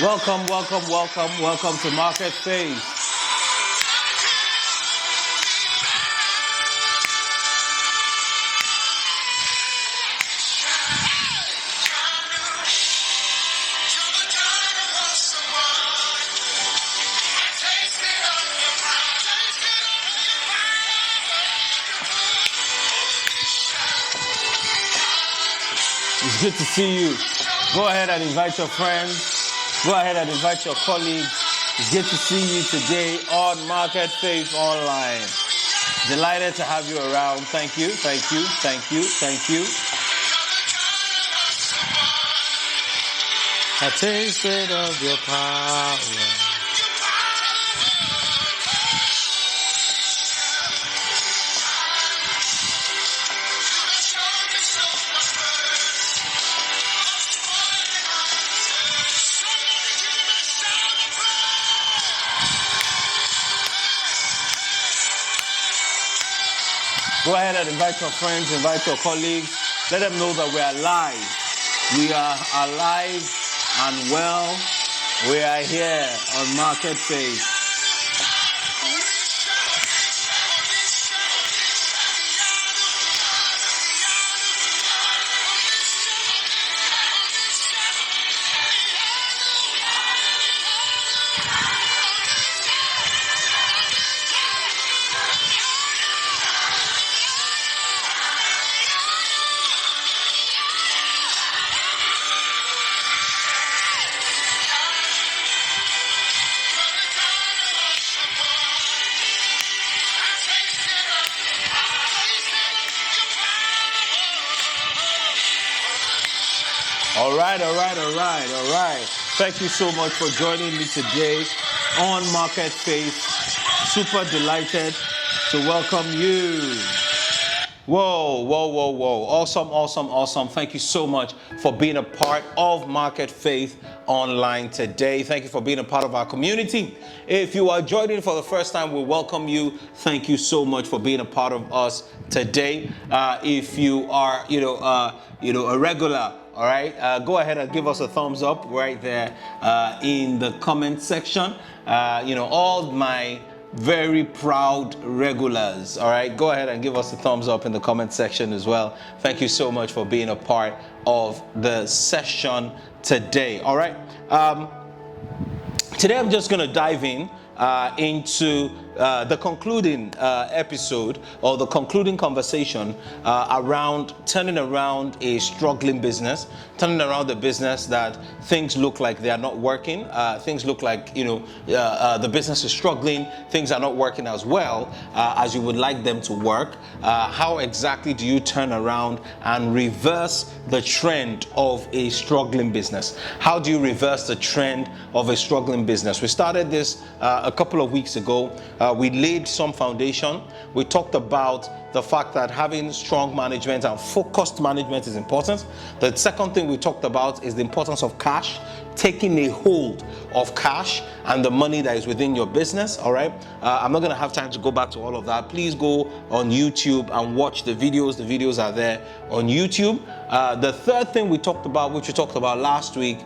Welcome to MarketFaith. It's good to see you. Go ahead and invite your friends. Go ahead and invite your colleagues. It's good to see you today on MarketFaith Online. Delighted to have you around. Thank you. I tasted of your power. Go ahead and invite your friends, invite your colleagues. Let them know that we are alive. We are alive and well. We are here on MarketFaith. All right. Thank you so much for joining me today on MarketFaith. Super delighted to welcome you. Whoa. Awesome. Thank you so much for being a part of MarketFaith Online today. Thank you for being a part of our community. If you are joining for the first time, we welcome you. Thank you so much for being a part of us today. If you are, a regular, all right, go ahead and give us a thumbs up right there in the comment section. All my very proud regulars, all right, go ahead and give us a thumbs up in the comment section as well. Thank you so much for being a part of the session today. All right, today I'm just going to dive into the concluding episode, or the concluding conversation around turning around a struggling business, turning around the business that things look like they are not working, things look like the business is struggling, things are not working as well as you would like them to work. How exactly do you turn around and reverse the trend of a struggling business? How do you reverse the trend of a struggling business? We started this a couple of weeks ago. We laid some foundation. We talked about the fact that having strong management and focused management is important. The second thing we talked about is the importance of cash, taking a hold of cash and the money that is within your business. All right. I'm not going to have time to go back to all of that. Please go on YouTube and watch the videos. The videos are there on YouTube. The third thing we talked about, which we talked about last week,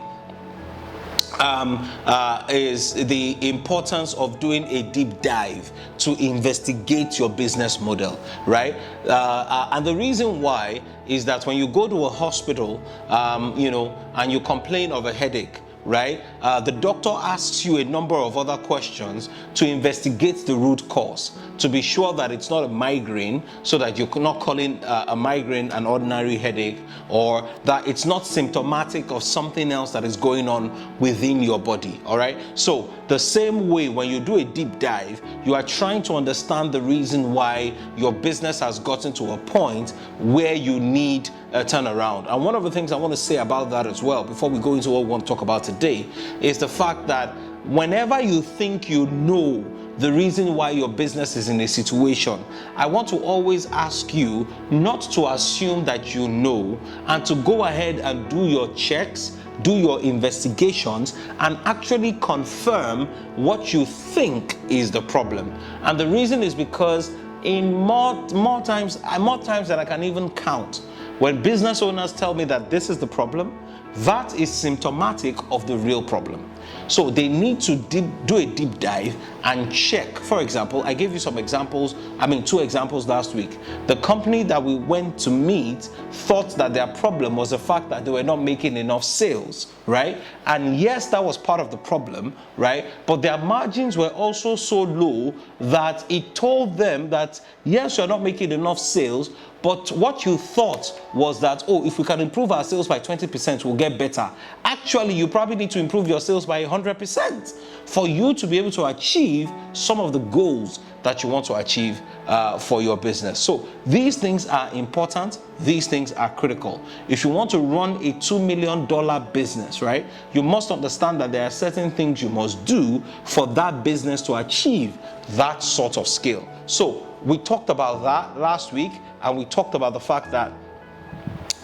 is the importance of doing a deep dive to investigate your business model, right? And the reason why is that when you go to a hospital, and you complain of a headache, right? The doctor asks you a number of other questions to investigate the root cause, to be sure that it's not a migraine, so that you're not calling a migraine an ordinary headache, or that it's not symptomatic of something else that is going on within your body, all right? So the same way, when you do a deep dive, you are trying to understand the reason why your business has gotten to a point where you need a turnaround. And one of the things I want to say about that as well, before we go into what we want to talk about today, is the fact that whenever you think you know the reason why your business is in a situation, I want to always ask you not to assume that you know, and to go ahead and do your checks, do your investigations, and actually confirm what you think is the problem. And the reason is because in more times than I can even count, When business owners tell me that this is the problem, that is symptomatic of the real problem. So they need to do a deep dive and check. For example, I gave you two examples last week. The company that we went to meet thought that their problem was the fact that they were not making enough sales, right? And yes, that was part of the problem, right? But their margins were also so low that it told them that, yes, you're not making enough sales, but what you thought was that, oh, if we can improve our sales by 20%, we'll get better. Actually, you probably need to improve your sales by 100% for you to be able to achieve some of the goals that you want to achieve for your business. So these things are important. These things are critical. If you want to run a $2 million business, right, you must understand that there are certain things you must do for that business to achieve that sort of scale. So we talked about that last week, and we talked about the fact that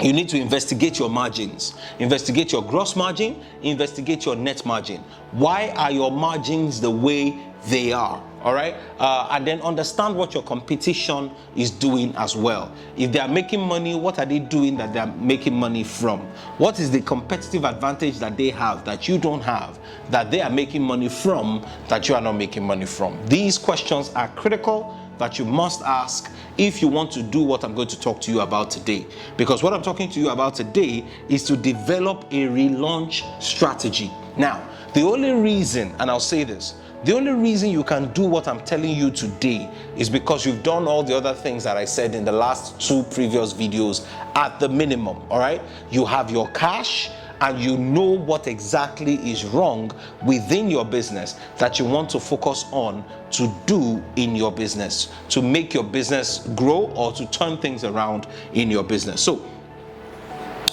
you need to investigate your margins, investigate your gross margin, investigate your net margin. Why are your margins the way they are? All right, and then understand what your competition is doing as well. If they are making money, what are they doing that they are making money from? What is the competitive advantage that they have that you don't have, that they are making money from that you are not making money from? These questions are critical that you must ask if you want to do what I'm going to talk to you about today. Because what I'm talking to you about today is to develop a relaunch strategy. Now, the only reason, and I'll say this, the only reason you can do what I'm telling you today is because you've done all the other things that I said in the last two previous videos at the minimum, all right? You have your cash, and you know what exactly is wrong within your business that you want to focus on to do in your business, to make your business grow or to turn things around in your business. So,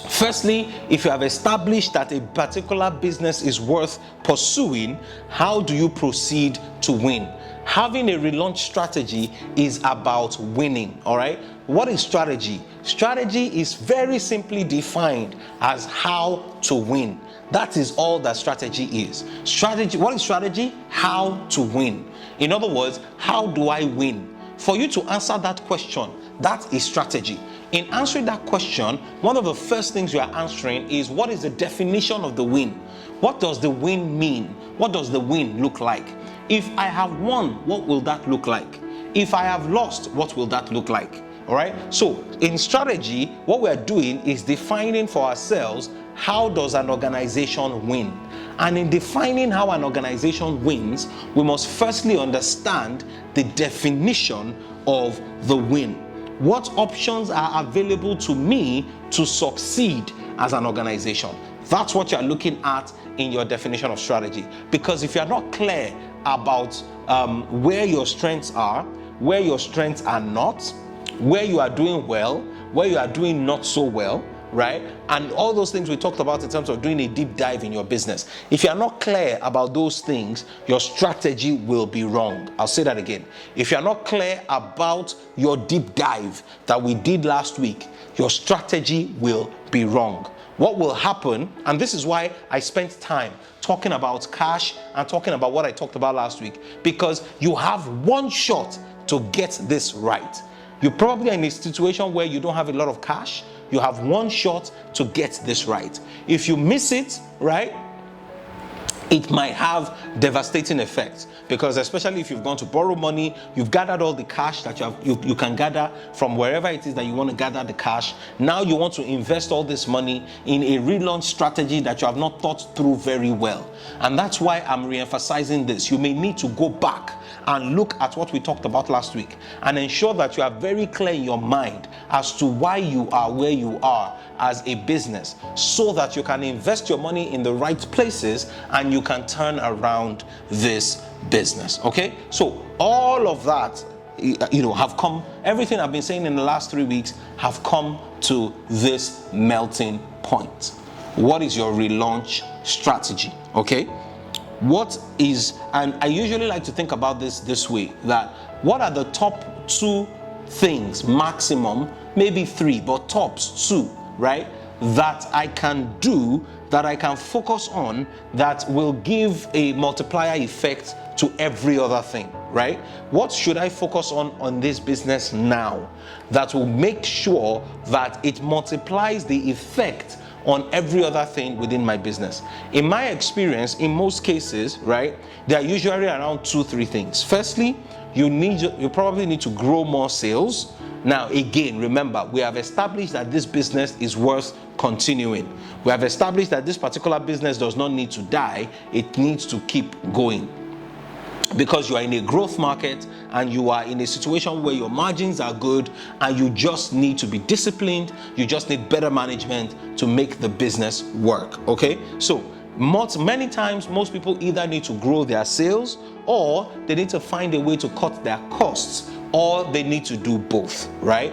firstly, if you have established that a particular business is worth pursuing, how do you proceed to win? Having a relaunch strategy is about winning, all right? What is strategy? Strategy is very simply defined as how to win. That is all that strategy is. Strategy, what is strategy? How to win. In other words, how do I win? For you to answer that question, that is strategy. In answering that question, one of the first things you are answering is, what is the definition of the win? What does the win mean? What does the win look like? If I have won, what will that look like? If I have lost, what will that look like? All right. So in strategy, what we're doing is defining for ourselves, how does an organization win? And in defining how an organization wins, we must firstly understand the definition of the win. What options are available to me to succeed as an organization? That's what you're looking at in your definition of strategy. Because if you're not clear about where your strengths are, where your strengths are not, where you are doing well, where you are doing not so well, right? And all those things we talked about in terms of doing a deep dive in your business. If you are not clear about those things, your strategy will be wrong. I'll say that again. If you are not clear about your deep dive that we did last week, your strategy will be wrong. What will happen, and this is why I spent time talking about cash and talking about what I talked about last week, because you have one shot to get this right. You're probably in a situation where you don't have a lot of cash. You have one shot to get this right. If you miss it, right, it might have devastating effects, because especially if you've gone to borrow money, you've gathered all the cash that you can gather from wherever it is that you want to gather the cash. Now you want to invest all this money in a relaunch strategy that you have not thought through very well. And that's why I'm re-emphasizing this. You may need to go back and look at what we talked about last week and ensure that you are very clear in your mind as to why you are where you are as a business, so that you can invest your money in the right places and you can turn around this business. Okay, so all of that, have come, everything I've been saying in the last 3 weeks have come to this melting point. What is your relaunch strategy? Okay, what is, and I usually like to think about this way, that what are the top 2 things, maximum, maybe 3, but tops 2, right, that I can do that I can focus on that will give a multiplier effect to every other thing, right? What should I focus on this business now that will make sure that it multiplies the effect on every other thing within my business? In my experience, in most cases, right, there are usually around 2-3 things. Firstly, you probably need to grow more sales. Now, again, remember, we have established that this business is worth continuing. We have established that this particular business does not need to die, it needs to keep going. Because you are in a growth market and you are in a situation where your margins are good and you just need to be disciplined, you just need better management to make the business work, okay? So many times, most people either need to grow their sales or they need to find a way to cut their costs, or they need to do both, right?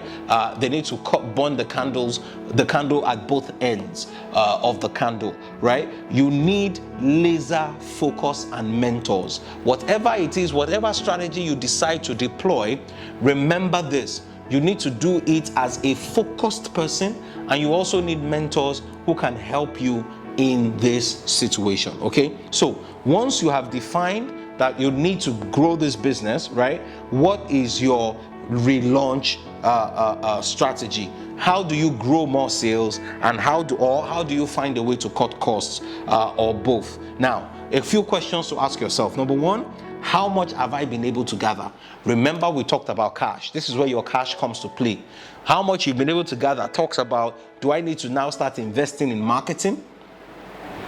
They need to burn the candle at both ends of the candle, right? You need laser focus and mentors. Whatever it is, whatever strategy you decide to deploy, remember this: you need to do it as a focused person, and you also need mentors who can help you in this situation, okay? So once you have defined that you need to grow this business, right? What is your relaunch strategy? How do you grow more sales, and how do you find a way to cut costs, or both? Now, a few questions to ask yourself. Number one, how much have I been able to gather? Remember, we talked about cash. This is where your cash comes to play. How much you've been able to gather talks about, do I need to now start investing in marketing?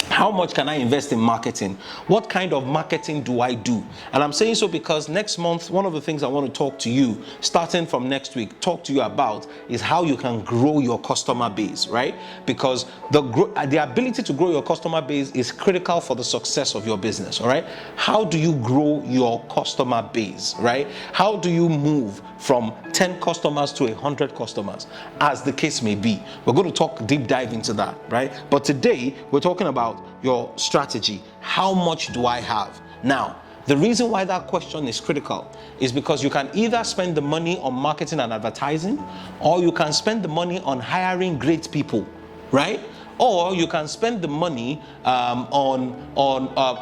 How much can I invest in marketing? What kind of marketing do I do? And I'm saying so because next month, one of the things I want to talk to you, starting from next week, talk to you about is how you can grow your customer base, right? Because the ability to grow your customer base is critical for the success of your business, all right? How do you grow your customer base, right? How do you move from 10 customers to 100 customers, as the case may be? We're going to talk deep dive into that, right? But today, we're talking about your strategy. How much do I have? Now, the reason why that question is critical is because you can either spend the money on marketing and advertising, or you can spend the money on hiring great people, right? Or you can spend the money on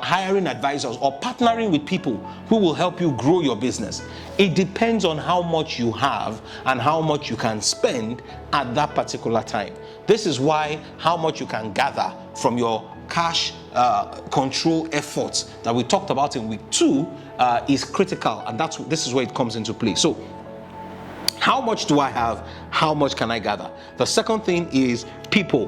hiring advisors or partnering with people who will help you grow your business. It depends on how much you have and how much you can spend at that particular time. This is why how much you can gather from your cash control efforts that we talked about in week 2 is critical, and this is where it comes into play. So, how much do I have? How much can I gather? The second thing is people.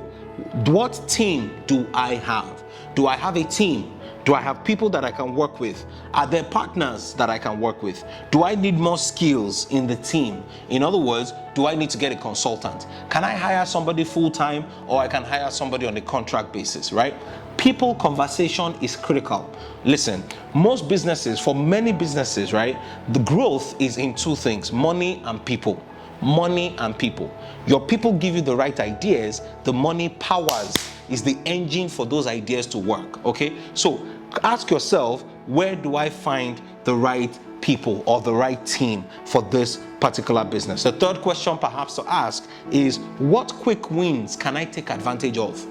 What team do I have? Do I have a team? Do I have people that I can work with? Are there partners that I can work with? Do I need more skills in the team? In other words, do I need to get a consultant? Can I hire somebody full-time, or I can hire somebody on a contract basis, right? People conversation is critical. Listen, most businesses, for many businesses, right, the growth is in 2 things: money and people. Money and people. Your people give you the right ideas, the money powers is the engine for those ideas to work, okay? So ask yourself, where do I find the right people or the right team for this particular business? The third question perhaps to ask is, what quick wins can I take advantage of?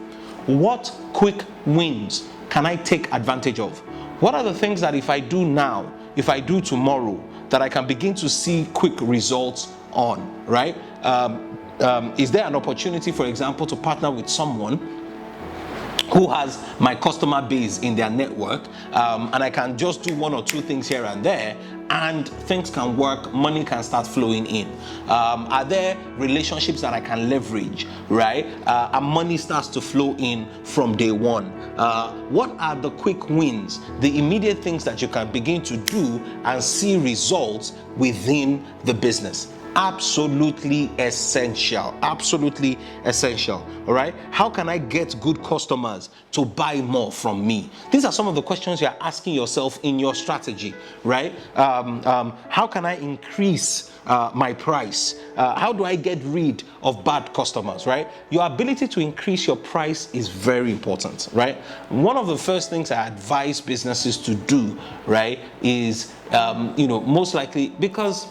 What quick wins can I take advantage of? What are the things that if I do now, if I do tomorrow, that I can begin to see quick results on, right? Is there an opportunity, for example, to partner with someone who has my customer base in their network, and I can just do 1 or 2 things here and there, and things can work, money can start flowing in? Are there relationships that I can leverage, right? And money starts to flow in from day one. What are the quick wins, the immediate things that you can begin to do and see results within the business? Absolutely essential. Absolutely essential. All right. How can I get good customers to buy more from me? These are some of the questions you're asking yourself in your strategy, right? How can I increase my price? How do I get rid of bad customers, right? Your ability to increase your price is very important, right? One of the first things I advise businesses to do, right, is, most likely, because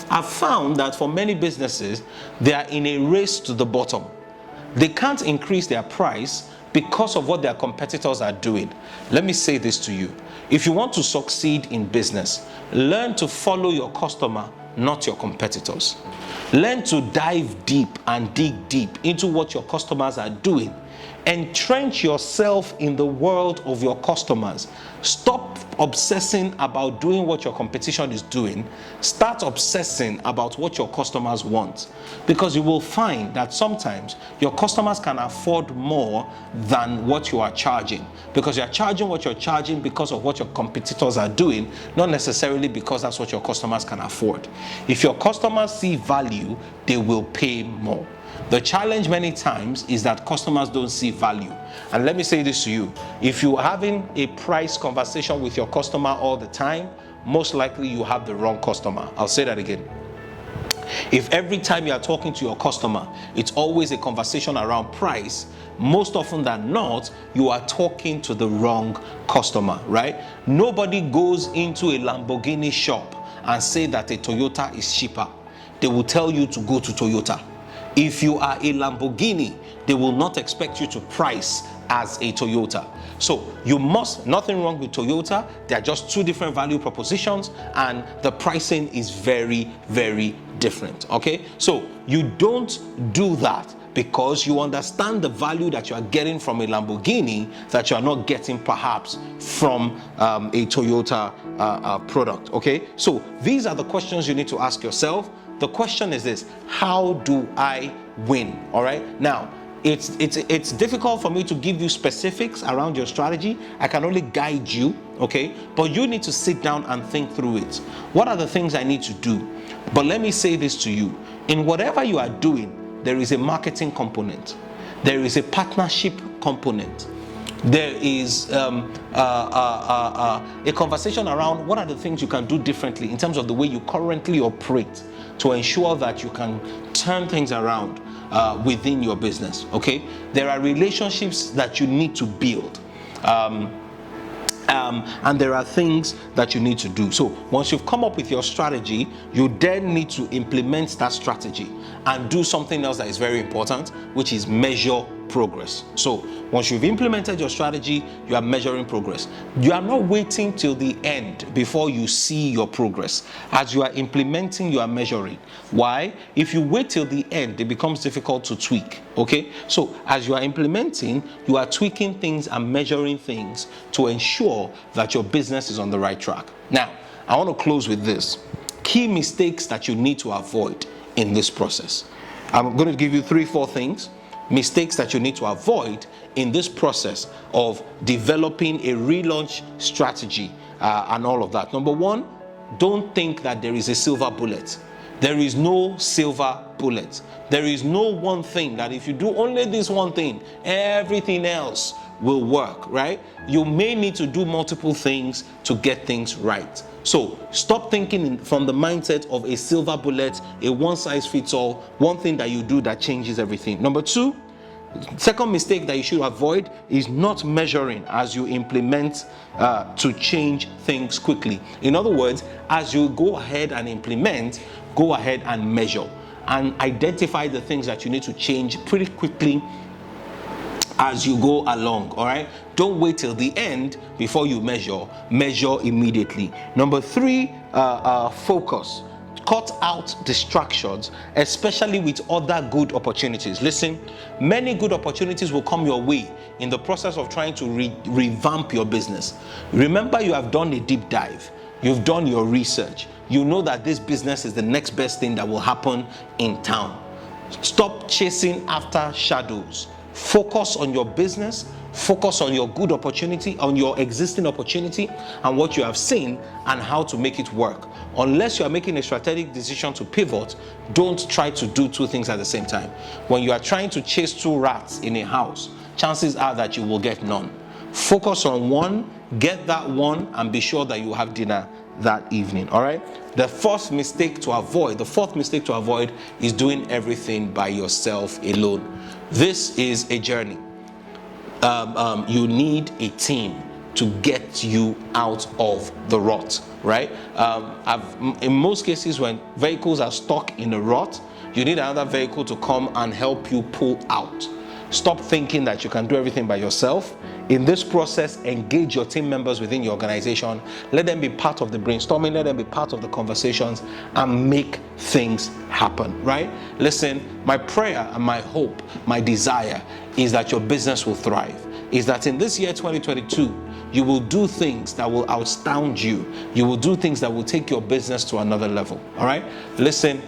I've found that for many businesses, they are in a race to the bottom. They can't increase their price because of what their competitors are doing. Let me say this to you. If you want to succeed in business, learn to follow your customer, not your competitors. Learn to dive deep and dig deep into what your customers are doing. Entrench yourself in the world of your customers. Stop obsessing about doing what your competition is doing. Start obsessing about what your customers want, because you will find that sometimes your customers can afford more than what you are charging, because you are charging what you're charging because of what your competitors are doing, not necessarily because that's what your customers can afford. If your customers see value, they will pay more. The challenge many times is that customers don't see value. And let me say this to you. If you're having a price conversation with your customer all the time, most likely you have the wrong customer. I'll say that again. If every time you are talking to your customer, it's always a conversation around price, most often than not, you are talking to the wrong customer, right? Nobody goes into a Lamborghini shop and say that a Toyota is cheaper. They will tell you to go to Toyota. If you are a Lamborghini, they will not expect you to price as a Toyota. So you must, nothing wrong with Toyota, they are just two different value propositions, and the pricing is very, very different, okay? So you don't do that because you understand the value that you are getting from a Lamborghini that you are not getting perhaps from a Toyota product, okay? So these are the questions you need to ask yourself. The question is this: how do I win? All right. Now, it's difficult for me to give you specifics around your strategy. I can only guide you, okay? But you need to sit down and think through it. What are the things I need to do? But let me say this to you: in whatever you are doing, there is a marketing component, there is a partnership component, there is a conversation around what are the things you can do differently in terms of the way you currently operate to ensure that you can turn things around within your business, okay? There are relationships that you need to build. And there are things that you need to do. So once you've come up with your strategy, you then need to implement that strategy and do something else that is very important, which is measure progress. So once you've implemented your strategy, you are measuring progress. You are not waiting till the end before you see your progress. As you are implementing, you are measuring. Why? If you wait till the end, it becomes difficult to tweak, okay? So as you are implementing, you are tweaking things and measuring things to ensure that your business is on the right track. Now, I want to close with this: key mistakes that you need to avoid in this process. I'm going to give you 3-4 things. Mistakes that you need to avoid in this process of developing a relaunch strategy and all of that. Number one, don't think that there is a silver bullet. There is no silver bullet. There is no one thing that if you do only this one thing, everything else will work, right? You may need to do multiple things to get things right. So stop thinking from the mindset of a silver bullet, a one-size-fits-all, one thing that you do that changes everything. Number two, second mistake that you should avoid is not measuring as you implement to change things quickly. In other words, as you go ahead and implement, go ahead and measure and identify the things that you need to change pretty quickly as you go along, all right? Don't wait till the end before you measure immediately. Number three, focus. Cut out distractions, especially with other good opportunities. Listen, many good opportunities will come your way in the process of trying to revamp your business. Remember, you have done a deep dive. You've done your research. You know that this business is the next best thing that will happen in town. Stop chasing after shadows. Focus on your business, focus on your good opportunity, on your existing opportunity and what you have seen and how to make it work. Unless you are making a strategic decision to pivot, don't try to do two things at the same time. When you are trying to chase two rats in a house, chances are that you will get none. Focus on one, get that one, and be sure that you have dinner that evening, all right? The fourth mistake to avoid is doing everything by yourself alone. This is a journey. You need a team to get you out of the rut, right? In most cases, when vehicles are stuck in a rut, you need another vehicle to come and help you pull out. Stop thinking that you can do everything by yourself. In this process, engage your team members within your organization. Let them be part of the brainstorming, let them be part of the conversations, and make things happen, right? Listen, my prayer and my hope, my desire is that your business will thrive. Is that in this year 2022, you will do things that will astound you. You will do things that will take your business to another level, all right? Listen,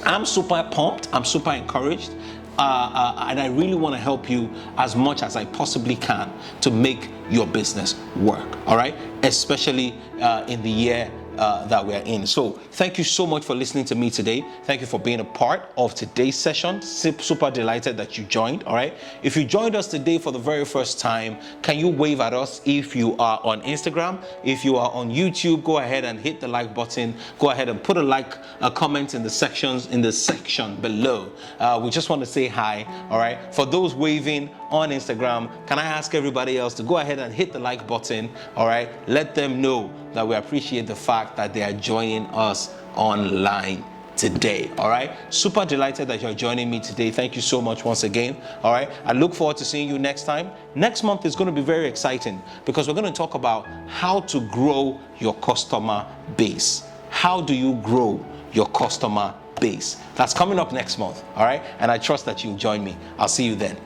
I'm super pumped. I'm super encouraged. And I really want to help you as much as I possibly can to make your business work, all right? Especially in the year that we're in. So thank you so much for listening to me today. Thank you for being a part of today's session. Super delighted that you joined, all right? If you joined us today for the very first time, can you wave at us if you are on Instagram? If you are on YouTube, go ahead and hit the like button. Go ahead and put a comment in the section below. We just want to say hi, all right? For those waving on Instagram, can I ask everybody else to go ahead and hit the like button, all right? Let them know that we appreciate the fact that they are joining us online today, all right? Super delighted that you're joining me today. Thank you so much once again, all right? I look forward to seeing you next time. Next month is going to be very exciting because we're going to talk about how to grow your customer base. How do you grow your customer base? That's coming up next month, all right? And I trust that you'll join me. I'll see you then.